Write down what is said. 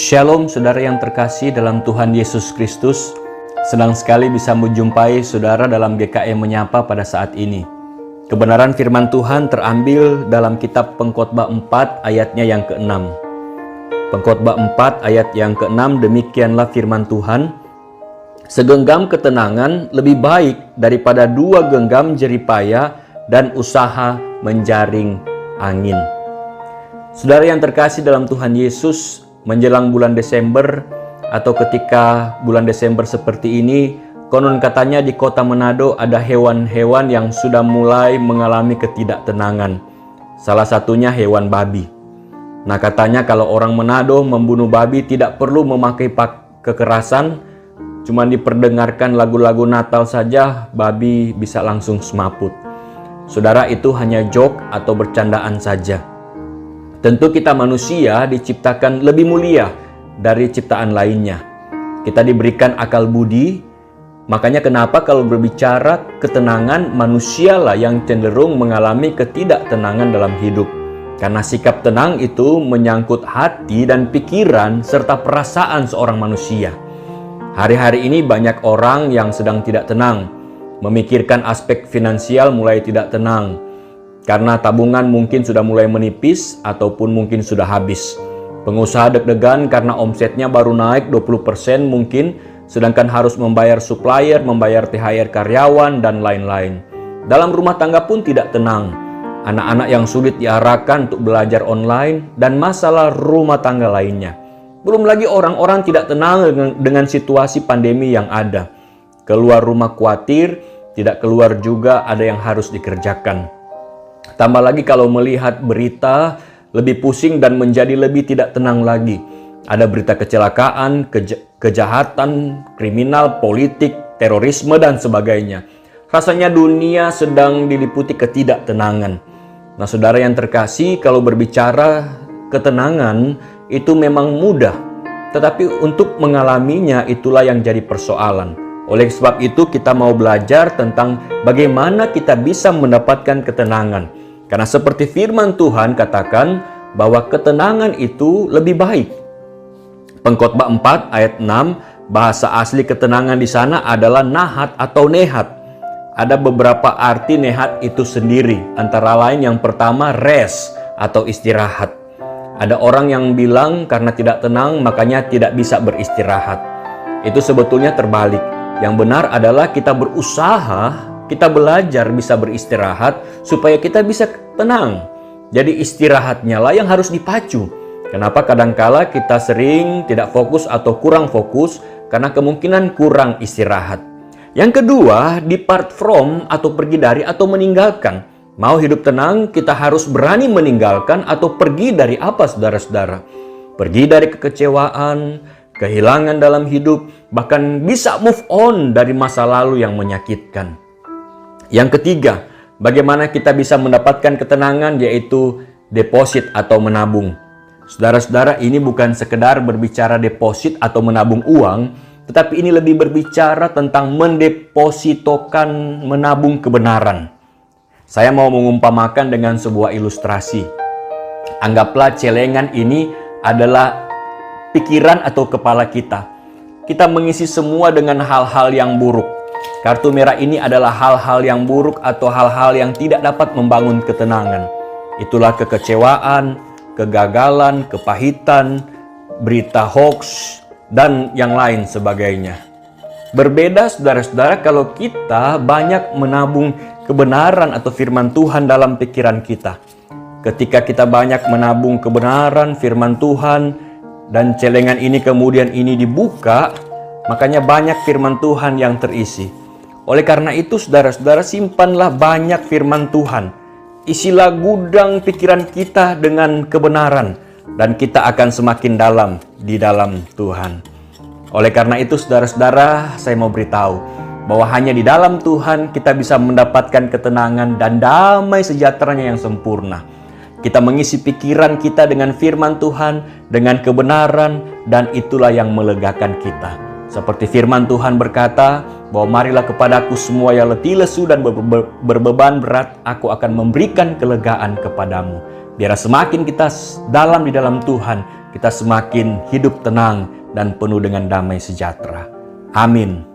Shalom saudara yang terkasih dalam Tuhan Yesus Kristus. Senang sekali bisa menjumpai saudara dalam GKM Menyapa pada saat ini. Kebenaran firman Tuhan terambil dalam kitab Pengkhotbah 4 ayatnya yang ke-6. Pengkhotbah 4 ayat yang ke-6, demikianlah firman Tuhan. Segenggam ketenangan lebih baik daripada 2 genggam jeripaya dan usaha menjaring angin. Saudara yang terkasih dalam Tuhan Yesus, menjelang bulan Desember atau ketika bulan Desember seperti ini, konon katanya di kota Manado ada hewan-hewan yang sudah mulai mengalami ketidaktenangan. Salah satunya hewan babi. Nah, katanya kalau orang Manado membunuh babi tidak perlu memakai kekerasan, cuma diperdengarkan lagu-lagu Natal saja babi bisa langsung semaput. Saudara, itu hanya joke atau bercandaan saja. Tentu kita manusia diciptakan lebih mulia dari ciptaan lainnya. Kita diberikan akal budi, makanya kenapa kalau berbicara ketenangan, manusialah yang cenderung mengalami ketidaktenangan dalam hidup. Karena sikap tenang itu menyangkut hati dan pikiran serta perasaan seorang manusia. Hari-hari ini banyak orang yang sedang tidak tenang, memikirkan aspek finansial mulai tidak tenang, karena tabungan mungkin sudah mulai menipis ataupun mungkin sudah habis. Pengusaha deg-degan karena omsetnya baru naik 20% mungkin, sedangkan harus membayar supplier, membayar THR karyawan, dan lain-lain. Dalam rumah tangga pun tidak tenang. Anak-anak yang sulit diarahkan untuk belajar online, dan masalah rumah tangga lainnya. Belum lagi orang-orang tidak tenang dengan situasi pandemi yang ada. Keluar rumah khawatir, tidak keluar juga ada yang harus dikerjakan. Tambah lagi kalau melihat berita, lebih pusing dan menjadi lebih tidak tenang lagi. Ada berita kecelakaan, kejahatan, kriminal, politik, terorisme, dan sebagainya. Rasanya dunia sedang diliputi ketidaktenangan. Nah, saudara yang terkasih, kalau berbicara ketenangan itu memang mudah. Tetapi untuk mengalaminya itulah yang jadi persoalan. Oleh sebab itu kita mau belajar tentang bagaimana kita bisa mendapatkan ketenangan. Karena seperti firman Tuhan katakan bahwa ketenangan itu lebih baik. Pengkhotbah 4 ayat 6, bahasa asli ketenangan di sana adalah nahat atau nehat. Ada beberapa arti nehat itu sendiri. Antara lain yang pertama rest atau istirahat. Ada orang yang bilang karena tidak tenang makanya tidak bisa beristirahat. Itu sebetulnya terbalik. Yang benar adalah kita berusaha, kita belajar bisa beristirahat supaya kita bisa tenang. Jadi istirahatnya lah yang harus dipacu. Kenapa kadangkala kita sering tidak fokus atau kurang fokus? Karena kemungkinan kurang istirahat. Yang kedua, depart from atau pergi dari atau meninggalkan. Mau hidup tenang, kita harus berani meninggalkan atau pergi dari apa, saudara-saudara? Pergi dari kekecewaan, kehilangan dalam hidup, bahkan bisa move on dari masa lalu yang menyakitkan. Yang ketiga, bagaimana kita bisa mendapatkan ketenangan, yaitu deposit atau menabung. Saudara-saudara, ini bukan sekedar berbicara deposit atau menabung uang, tetapi ini lebih berbicara tentang mendepositokan, menabung kebenaran. Saya mau mengumpamakan dengan sebuah ilustrasi. Anggaplah celengan ini adalah pikiran atau kepala kita. Kita mengisi semua dengan hal-hal yang buruk. Kartu merah ini adalah hal-hal yang buruk atau hal-hal yang tidak dapat membangun ketenangan. Itulah kekecewaan, kegagalan, kepahitan, berita hoax, dan yang lain sebagainya. Berbeda, saudara-saudara, kalau kita banyak menabung kebenaran atau firman Tuhan dalam pikiran kita. Ketika kita banyak menabung kebenaran, firman Tuhan, dan celengan ini kemudian ini dibuka, makanya banyak firman Tuhan yang terisi. Oleh karena itu, saudara-saudara, simpanlah banyak firman Tuhan. Isilah gudang pikiran kita dengan kebenaran, dan kita akan semakin dalam di dalam Tuhan. Oleh karena itu, saudara-saudara, saya mau beritahu bahwa hanya di dalam Tuhan kita bisa mendapatkan ketenangan dan damai sejahteranya yang sempurna. Kita mengisi pikiran kita dengan firman Tuhan, dengan kebenaran, dan itulah yang melegakan kita. Seperti firman Tuhan berkata, bahwa marilah kepadaku semua yang letih lesu dan berbeban berat, aku akan memberikan kelegaan kepadamu. Biar semakin kita dalam di dalam Tuhan, kita semakin hidup tenang dan penuh dengan damai sejahtera. Amin.